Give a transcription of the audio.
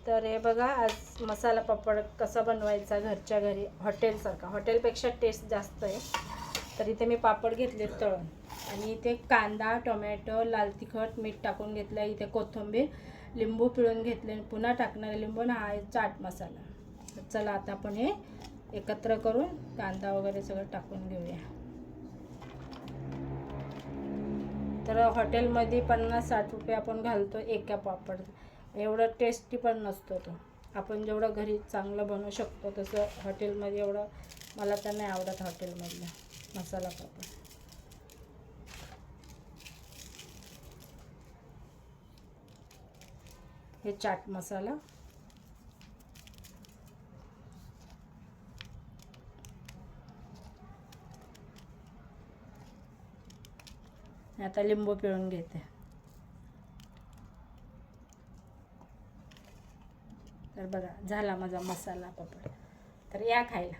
तर हे बघा, आज मसाला पापड कसा बनवायचा घरच्या घरी, हॉटेलसारखा, हॉटेलपेक्षा टेस्ट जास्त आहे. तर इथे मी पापड घेतले तळून, आणि इथे कांदा, टोमॅटो, लाल तिखट, मीठ टाकून घेतलं. इथे कोथिंबीर, लिंबू पिळून घेतले, पुन्हा टाकणार लिंबू, हा आहे चाट मसाला. तर चला आता आपण हे एकत्र करून कांदा वगैरे सगळं टाकून घेऊया. तर हॉटेलमध्ये 50-60 रुपये आपण घालतो एका पापड. एवढं टेस्टी पण नसतो तो. आपण जेवढं घरी चांगलं बनवू शकतो तसं हॉटेलमध्ये एवढं मला तर नाही आवडत हॉटेलमधला मसाला पापड. हे चाट मसाला, आता लिंबू पिळून घेते. तर बघा, झाला माझा मसाला पापड. तर या खायला.